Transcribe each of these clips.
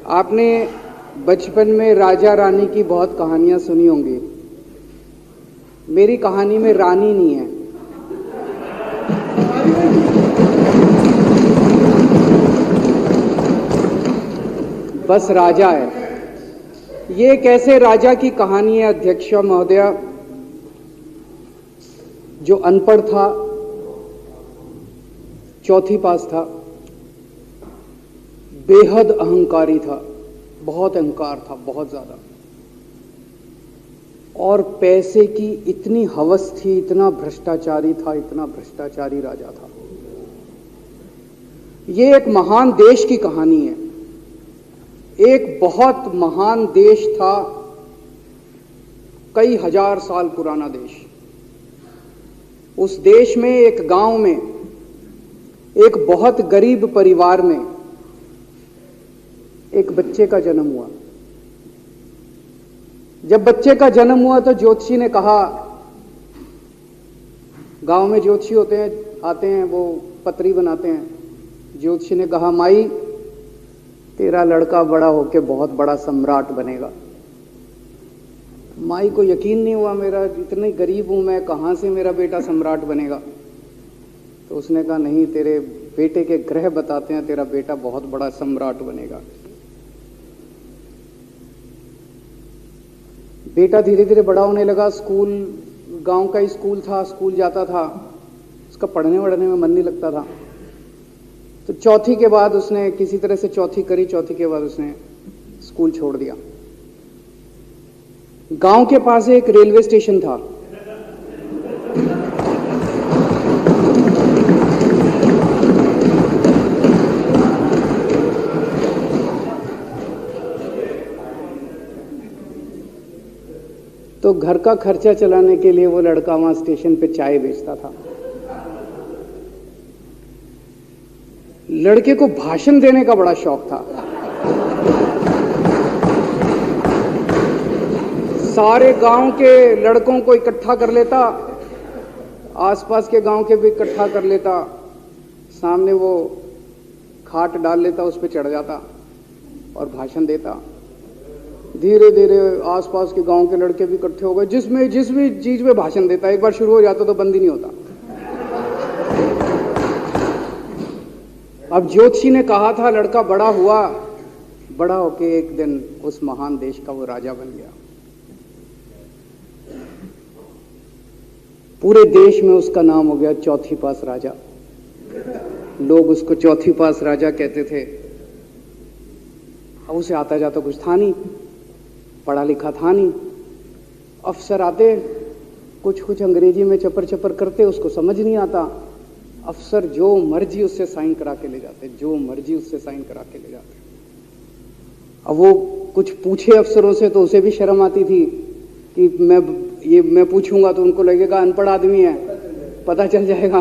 आपने बचपन में राजा रानी की बहुत कहानियां सुनी होंगी। मेरी कहानी में रानी नहीं है, बस राजा है। ये कैसे राजा की कहानी है अध्यक्ष महोदया, जो अनपढ़ था, चौथी पास था, बेहद अहंकारी था, बहुत अहंकार था, बहुत ज्यादा, और पैसे की इतनी हवस थी, इतना भ्रष्टाचारी था, इतना भ्रष्टाचारी राजा था। ये एक महान देश की कहानी है। एक बहुत महान देश था, कई हजार साल पुराना देश। उस देश में एक गांव में एक बहुत गरीब परिवार में एक बच्चे का जन्म हुआ। जब बच्चे का जन्म हुआ तो ज्योतिषी ने कहा, गांव में ज्योतिषी होते हैं, आते हैं, वो पत्री बनाते हैं। ज्योतिषी ने कहा, माई तेरा लड़का बड़ा होके बहुत बड़ा सम्राट बनेगा। माई को यकीन नहीं हुआ, मेरा इतने गरीब हूं मैं, कहां से मेरा बेटा सम्राट बनेगा। तो उसने कहा, नहीं, तेरे बेटे के ग्रह बताते हैं तेरा बेटा बहुत बड़ा सम्राट बनेगा। बेटा धीरे धीरे बड़ा होने लगा। स्कूल, गांव का ही स्कूल था, स्कूल जाता था, उसका पढ़ने वढ़ने में मन नहीं लगता था। तो चौथी के बाद उसने किसी तरह से चौथी करी, चौथी के बाद उसने स्कूल छोड़ दिया। गांव के पास एक रेलवे स्टेशन था। तो घर का खर्चा चलाने के लिए वो लड़का वहां स्टेशन पे चाय बेचता था। लड़के को भाषण देने का बड़ा शौक था। सारे गांव के लड़कों को इकट्ठा कर लेता, आसपास के गांव के भी इकट्ठा कर लेता, सामने वो खाट डाल लेता, उस पर चढ़ जाता और भाषण देता। धीरे धीरे आसपास के गांव के लड़के भी इकट्ठे हो गए। जिस भी चीज में भाषण देता, एक बार शुरू हो जाता तो बंद ही नहीं होता। अब ज्योतिषी ने कहा था, लड़का बड़ा हुआ, बड़ा होके एक दिन उस महान देश का वो राजा बन गया। पूरे देश में उसका नाम हो गया चौथी पास राजा। लोग उसको चौथी पास राजा कहते थे। अब उसे आता जाता कुछ था नहीं, पढ़ा लिखा था नहीं। अफसर आते, कुछ अंग्रेजी में चपर चपर करते, उसको समझ नहीं आता। अफसर जो मर्जी उससे साइन करा के ले जाते, जो मर्जी उससे साइन करा के ले जाते। अब वो कुछ पूछे अफसरों से तो उसे भी शर्म आती थी कि मैं पूछूंगा तो उनको लगेगा अनपढ़ आदमी है, पता चल जाएगा।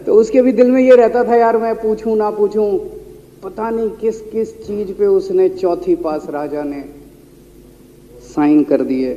तो उसके भी दिल में ये रहता था, यार मैं पूछूं ना पूछूं। पता नहीं किस चीज पे उसने चौथी पास राजा ने साइन कर दिए।